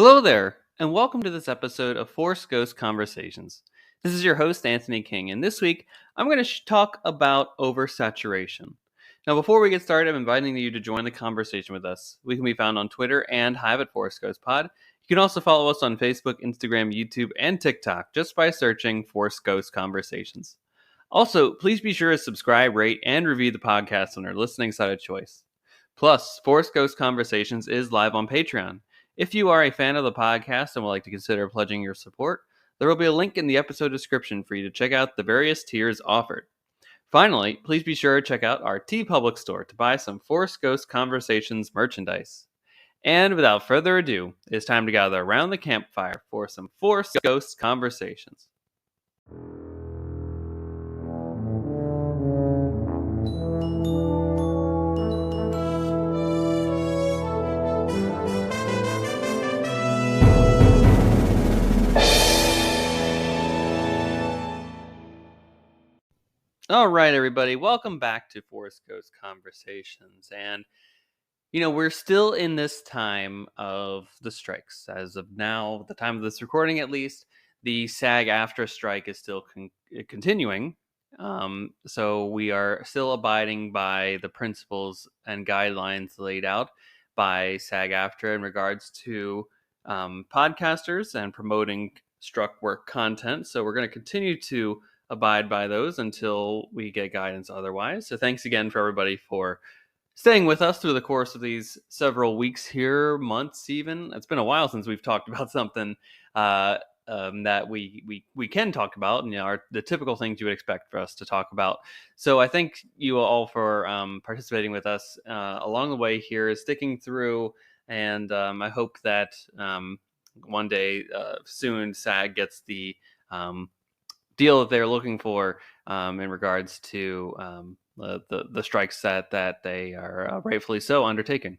Hello there, and welcome to this episode of Force Ghost Conversations. This is your host, Anthony King, and this week I'm going to talk about oversaturation. Now, before we get started, I'm inviting you to join the conversation with us. We can be found on Twitter and Hive at Force Ghost Pod. You can also follow us on Facebook, Instagram, YouTube, and TikTok just by searching Force Ghost Conversations. Also, please be sure to subscribe, rate, and review the podcast on your listening site of choice. Plus, Force Ghost Conversations is live on Patreon. If you are a fan of the podcast and would like to consider pledging your support, there will be a link in the episode description for you to check out the various tiers offered. Finally, please be sure to check out our TeePublic store to buy some Force Ghost Conversations merchandise. And without further ado, it's time to gather around the campfire for some Force Ghost Conversations. All right, everybody, welcome back to Force Ghost Conversations. And, we're still in this time of the strikes. As of now, the time of this recording at least, the SAG-AFTRA strike is still continuing. So we are still abiding by the principles and guidelines laid out by SAG-AFTRA in regards to podcasters and promoting struck work content. So we're going to continue to abide by those until we get guidance otherwise. So thanks again for everybody for staying with us through the course of these several weeks here, months even. It's been a while since we've talked about something that we can talk about, and the typical things you would expect for us to talk about. So I thank you all for participating with us along the way here, sticking through, and I hope that one day soon SAG gets the deal that they're looking for in regards to the strikes that they are rightfully so undertaking.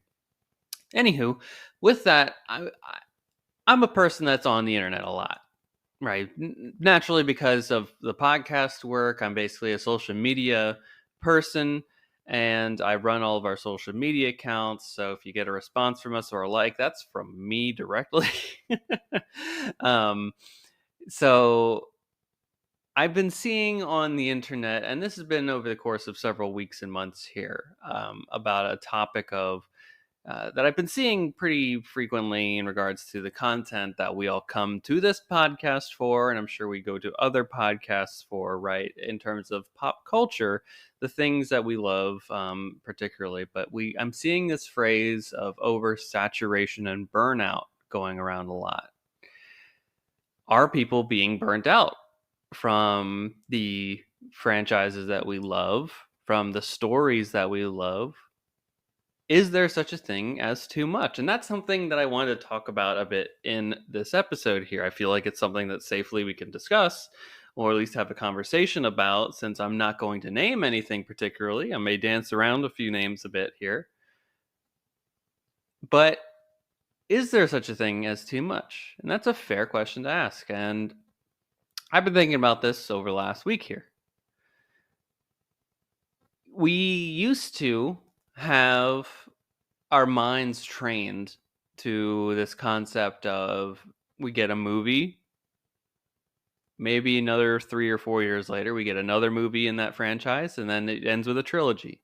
Anywho, with that, I'm a person that's on the internet a lot, right? Naturally, because of the podcast work, I'm basically a social media person, and I run all of our social media accounts. So if you get a response from us or a like, that's from me directly. So I've been seeing on the internet, and this has been over the course of several weeks and months here, about a topic of that I've been seeing pretty frequently in regards to the content that we all come to this podcast for, and I'm sure we go to other podcasts for, right, in terms of pop culture, the things that we love particularly. But I'm seeing this phrase of oversaturation and burnout going around a lot. Are people being burnt out from the franchises that we love, from the stories that we love? Is there such a thing as too much? And that's something that I wanted to talk about a bit in this episode here. I feel like it's something that safely we can discuss, or at least have a conversation about, since I'm not going to name anything particularly. I may dance around a few names a bit here. But is there such a thing as too much? And that's a fair question to ask. And I've been thinking about this over the last week here. We used to have our minds trained to this concept of we get a movie, maybe another 3 or 4 years later, we get another movie in that franchise, and then it ends with a trilogy.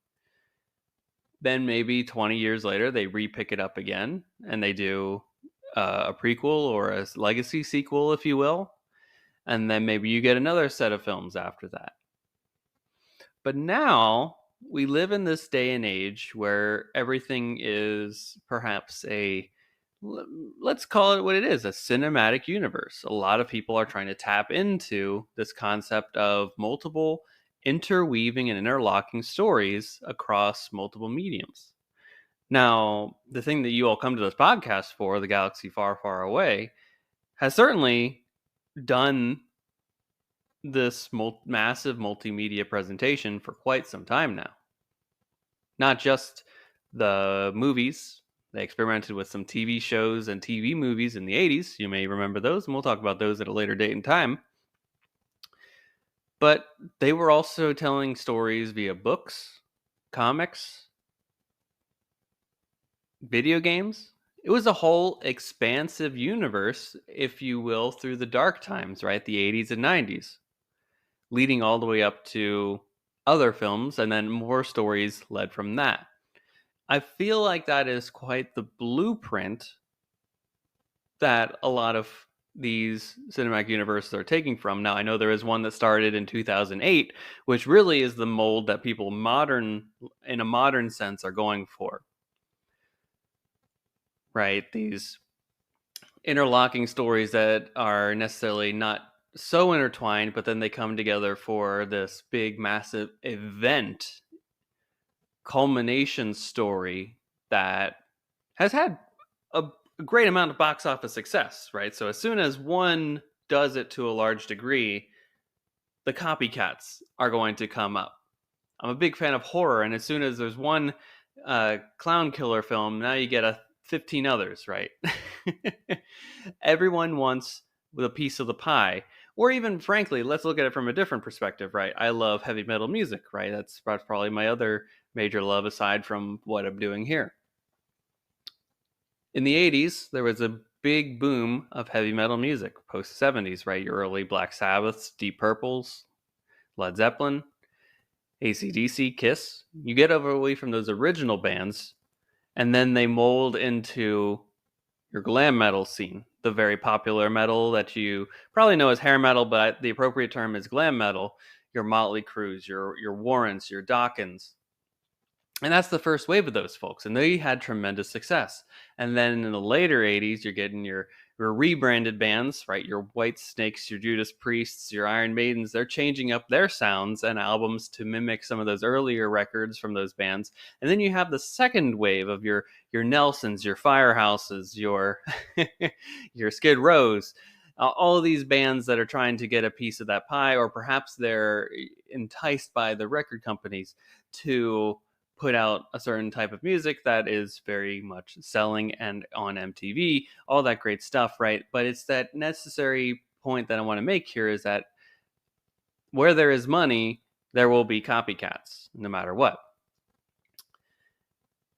Then maybe 20 years later, they re-pick it up again, and they do a prequel or a legacy sequel, if you will. And then maybe you get another set of films after that. But now we live in this day and age where everything is perhaps let's call it what it is, a cinematic universe. A lot of people are trying to tap into this concept of multiple interweaving and interlocking stories across multiple mediums. Now, the thing that you all come to this podcast for, The Galaxy Far, Far Away, has certainly done this massive multimedia presentation for quite some time now. Not just the movies. They experimented with some TV shows and TV movies in the 80s. You may remember those, and we'll talk about those at a later date and time. But they were also telling stories via books, comics, video games, It was a whole expansive universe, if you will, through the dark times, right? The 80s and 90s, leading all the way up to other films, and then more stories led from that. I feel like that is quite the blueprint that a lot of these cinematic universes are taking from. Now, I know there is one that started in 2008, which really is the mold that people in a modern sense, are going for, right? These interlocking stories that are necessarily not so intertwined, but then they come together for this big, massive event culmination story that has had a great amount of box office success, right? So as soon as one does it to a large degree, the copycats are going to come up. I'm a big fan of horror, and as soon as there's one clown killer film, now you get 15 others, right? Everyone wants a piece of the pie. Or even, frankly, let's look at it from a different perspective, right? I love heavy metal music, right? That's probably my other major love aside from what I'm doing here. In the 80s, there was a big boom of heavy metal music, post 70s, right? Your early Black Sabbaths, Deep Purples, Led Zeppelin, AC/DC, Kiss. You get away from those original bands, and then they mold into your glam metal scene, the very popular metal that you probably know as hair metal, but the appropriate term is glam metal. Your Motley Crues, your Warrants, your Dawkins. And that's the first wave of those folks, and they had tremendous success. And then in the later 80s, you're getting your rebranded bands, right? Your White Snakes, your Judas Priests, your Iron Maidens. They're changing up their sounds and albums to mimic some of those earlier records from those bands. And then you have the second wave of your Nelsons, your Firehouses, your your Skid Rows, all of these bands that are trying to get a piece of that pie, or perhaps they're enticed by the record companies to put out a certain type of music that is very much selling and on MTV, all that great stuff, right? But it's that necessary point that I want to make here is that where there is money, there will be copycats, no matter what.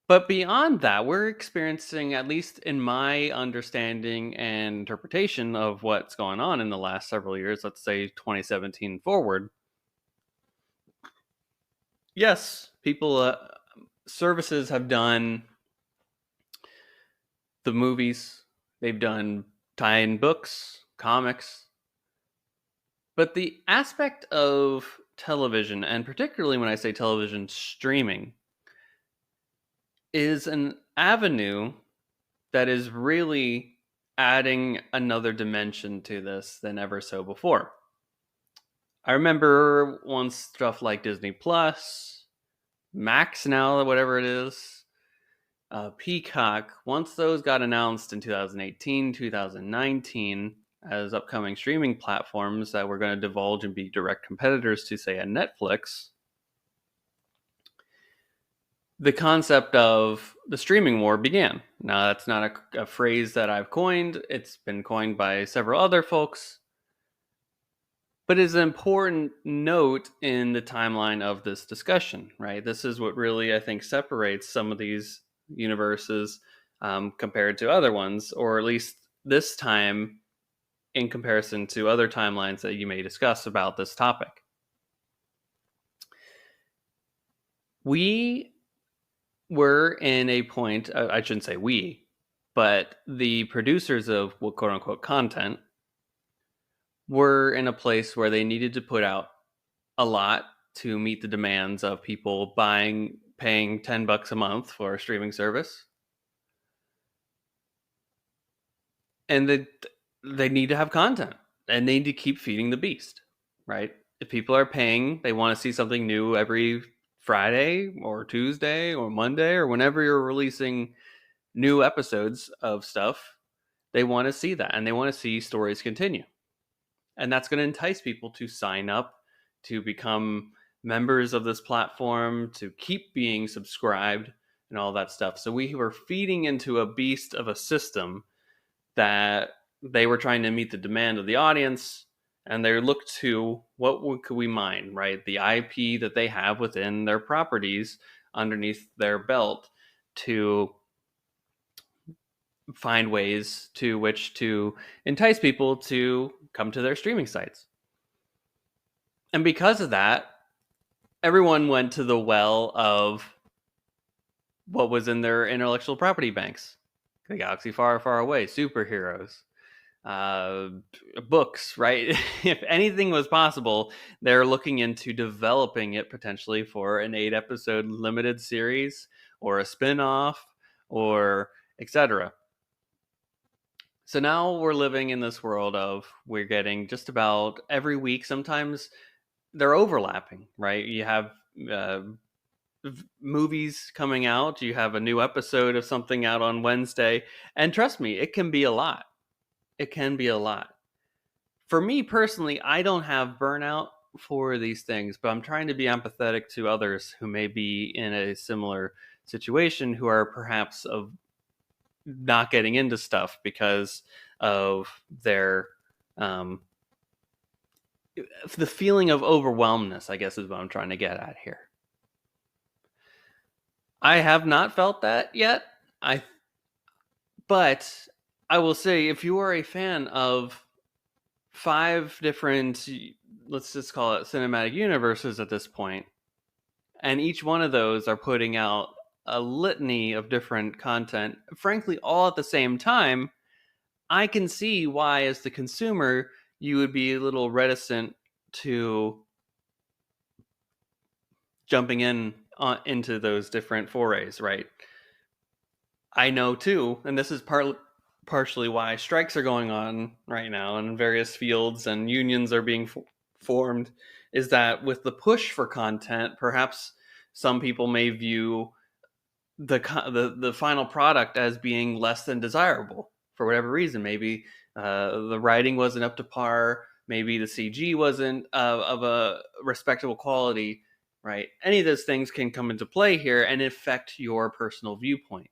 But beyond that, we're experiencing, at least in my understanding and interpretation of what's going on in the last several years, let's say 2017 forward. Yes, services have done the movies, they've done tie-in books, comics, but the aspect of television, and particularly when I say television streaming, is an avenue that is really adding another dimension to this than ever so before. I remember once stuff like Disney Plus, Max now, whatever it is, Peacock, once those got announced in 2018, 2019 as upcoming streaming platforms that were going to divulge and be direct competitors to, say, a Netflix, the concept of the streaming war began. Now, that's not a phrase that I've coined. It's been coined by several other folks, but it's an important note in the timeline of this discussion, right? This is what really, I think, separates some of these universes compared to other ones, or at least this time in comparison to other timelines that you may discuss about this topic. We were in a point, I shouldn't say we, but the producers of quote unquote content were in a place where they needed to put out a lot to meet the demands of people paying $10 a month for a streaming service. And they need to have content, and they need to keep feeding the beast, right? If people are paying, they want to see something new every Friday or Tuesday or Monday or whenever you're releasing new episodes of stuff. They want to see that, and they want to see stories continue. And that's going to entice people to sign up, to become members of this platform, to keep being subscribed and all that stuff. So we were feeding into a beast of a system that they were trying to meet the demand of the audience, and they looked to could we mine, right? The IP that they have within their properties underneath their belt to find ways to which to entice people to come to their streaming sites. And because of that, everyone went to the well of what was in their intellectual property banks. The galaxy far, far away, superheroes, uh, books, right? If anything was possible, they're looking into developing it potentially for an 8-episode limited series or a spin-off or etc. So now we're living in this world of we're getting just about every week. Sometimes they're overlapping, right? You have uh, movies coming out, you have a new episode of something out on Wednesday, and trust me, it can be a lot. It can be a lot. For me personally, I don't have burnout for these things, but I'm trying to be empathetic to others who may be in a similar situation, who are perhaps of not getting into stuff because of their um, the feeling of overwhelmness, I guess, is what I'm trying to get at here. I have not felt that yet. I But I will say, if you are a fan of 5 different, let's just call it cinematic universes at this point, and each one of those are putting out a litany of different content, frankly, all at the same time, I can see why, as the consumer, you would be a little reticent to jumping into those different forays, right? I know too, and this is partially why strikes are going on right now in various fields and unions are being formed, is that with the push for content, perhaps some people may view the final product as being less than desirable for whatever reason. Maybe the writing wasn't up to par. Maybe the CG wasn't of a respectable quality. Right? Any of those things can come into play here and affect your personal viewpoint.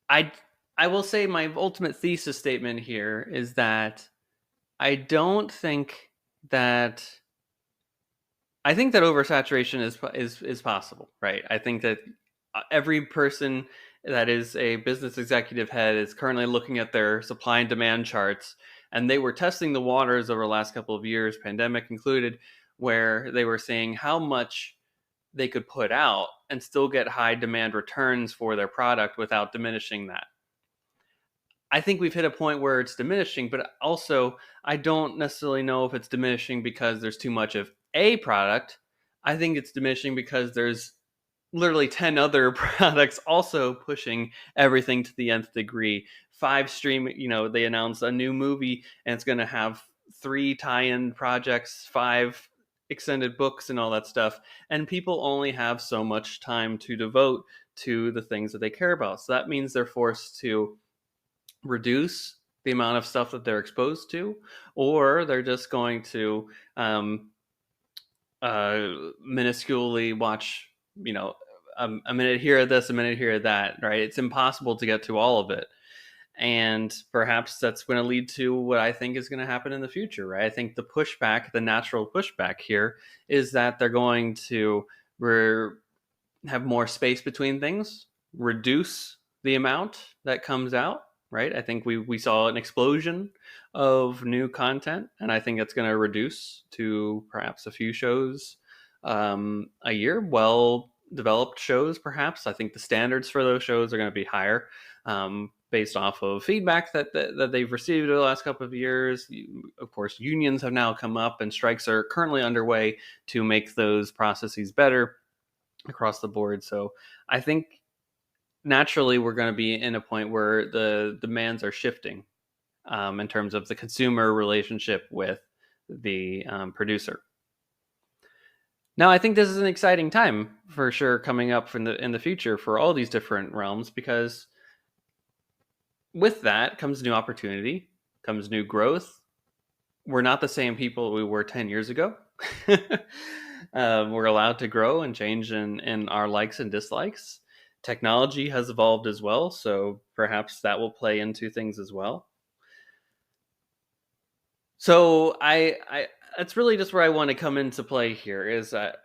I I will say my ultimate thesis statement here is that I don't think that I think that oversaturation is possible, right? I think that every person that is a business executive head is currently looking at their supply and demand charts, and they were testing the waters over the last couple of years, pandemic included, where they were seeing how much they could put out and still get high demand returns for their product without diminishing that. I think we've hit a point where it's diminishing, but also I don't necessarily know if it's diminishing because there's too much of a product. I think it's diminishing because there's literally 10 other products also pushing everything to the nth degree. 5 stream, they announced a new movie and it's going to have 3 tie-in projects, 5 extended books and all that stuff. And people only have so much time to devote to the things that they care about. So that means they're forced to reduce the amount of stuff that they're exposed to, or they're just going to minusculely watch, a minute here of this, a minute here of that, right? It's impossible to get to all of it. And perhaps that's going to lead to what I think is going to happen in the future, right? I think the natural pushback here is that they're going to have more space between things, reduce the amount that comes out, right? I think we saw an explosion of new content, and I think that's going to reduce to perhaps a few shows a year. Well developed shows, perhaps. I think the standards for those shows are going to be higher, based off of feedback that they've received over the last couple of years. Of course, unions have now come up, and strikes are currently underway to make those processes better across the board. So I think naturally we're going to be in a point where the demands are shifting, in terms of the consumer relationship with the producer. Now, I think this is an exciting time for sure coming up in the future for all these different realms, because with that comes new opportunity, comes new growth. We're not the same people we were 10 years ago. We're allowed to grow and change in our likes and dislikes. Technology has evolved as well, so perhaps that will play into things as well. So I that's really just where I want to come into play here, is that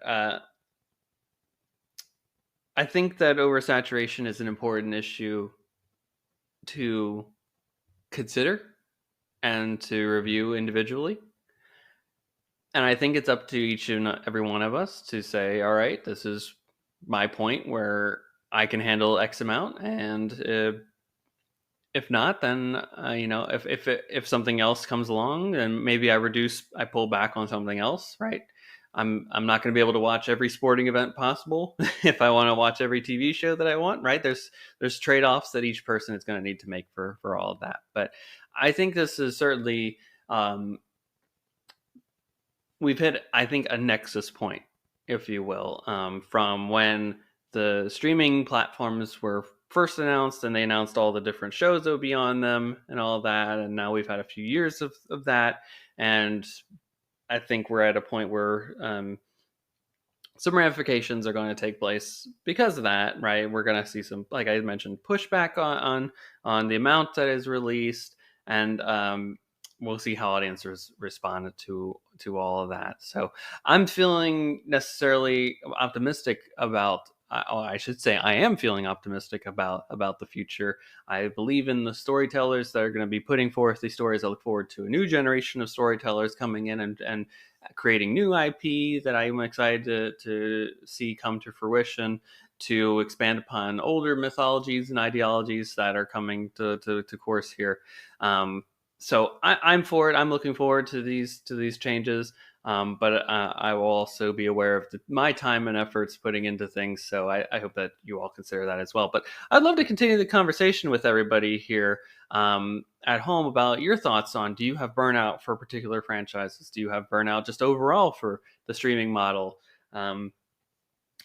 I think that oversaturation is an important issue to consider and to review individually. And I think it's up to each and every one of us to say, all right, this is my point where I can handle X amount, and if not, then if something else comes along, then maybe I pull back on something else, right? I'm not going to be able to watch every sporting event possible if I want to watch every TV show that I want, right? There's trade offs that each person is going to need to make for all of that. But I think this is certainly um, we've hit, I think, a nexus point, if you will, from when the streaming platforms were first announced and they announced all the different shows that would be on them and all that. And now we've had a few years of that. And I think we're at a point where some ramifications are going to take place because of that, right? We're going to see some, like I mentioned, pushback on the amount that is released, and we'll see how audiences respond to all of that. So I'm feeling necessarily optimistic about. I should say I am feeling optimistic about the future. I believe in the storytellers that are going to be putting forth these stories. I look forward to a new generation of storytellers coming in and creating new IP that I'm excited to see come to fruition, to expand upon older mythologies and ideologies that are coming to course here. So I'm for it. I'm looking forward to these changes. But I will also be aware of my time and efforts putting into things. So I hope that you all consider that as well. But I'd love to continue the conversation with everybody here at home about your thoughts on, do you have burnout for particular franchises? Do you have burnout just overall for the streaming model?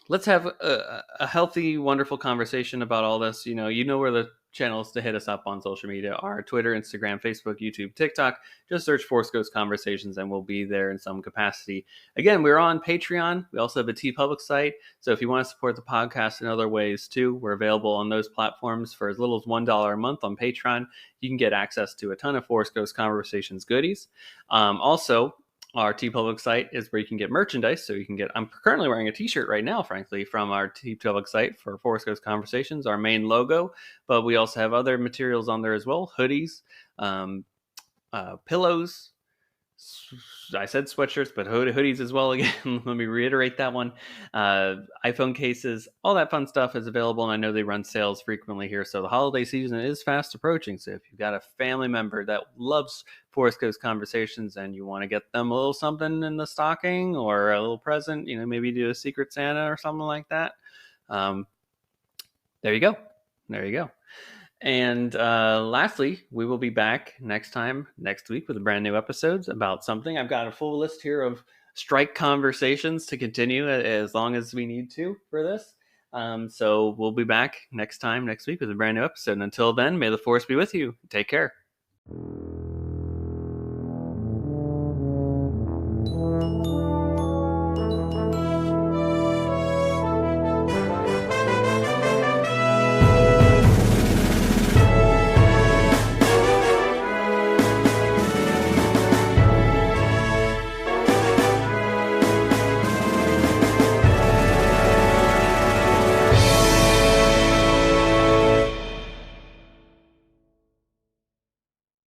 Let's have a healthy, wonderful conversation about all this. You know where the channels to hit us up on social media are: Twitter, Instagram, Facebook, YouTube, TikTok. Just search Force Ghost Conversations and we'll be there in some capacity. Again, we're on Patreon. We also have a TeePublic site. So if you want to support the podcast in other ways too, we're available on those platforms for as little as $1 a month on Patreon. You can get access to a ton of Force Ghost Conversations goodies. Also, our TeePublic site is where you can get merchandise. So you can get, I'm currently wearing a t-shirt right now, frankly, from our TeePublic site for Force Ghost Conversations, our main logo. But we also have other materials on there as well: hoodies, pillows. I said sweatshirts, but hoodies as well. Again, let me reiterate that one. iPhone cases, all that fun stuff is available, and I know they run sales frequently here. So the holiday season is fast approaching. So if you've got a family member that loves Forest Coast Conversations and you want to get them a little something in the stocking or a little present, maybe do a Secret Santa or something like that. There you go. There you go. And lastly, we will be back next week with brand new episodes about something. I've got a full list here of strike conversations to continue as long as we need to for this. So we'll be back next week with a brand new episode. And until then, may the force be with you. Take care.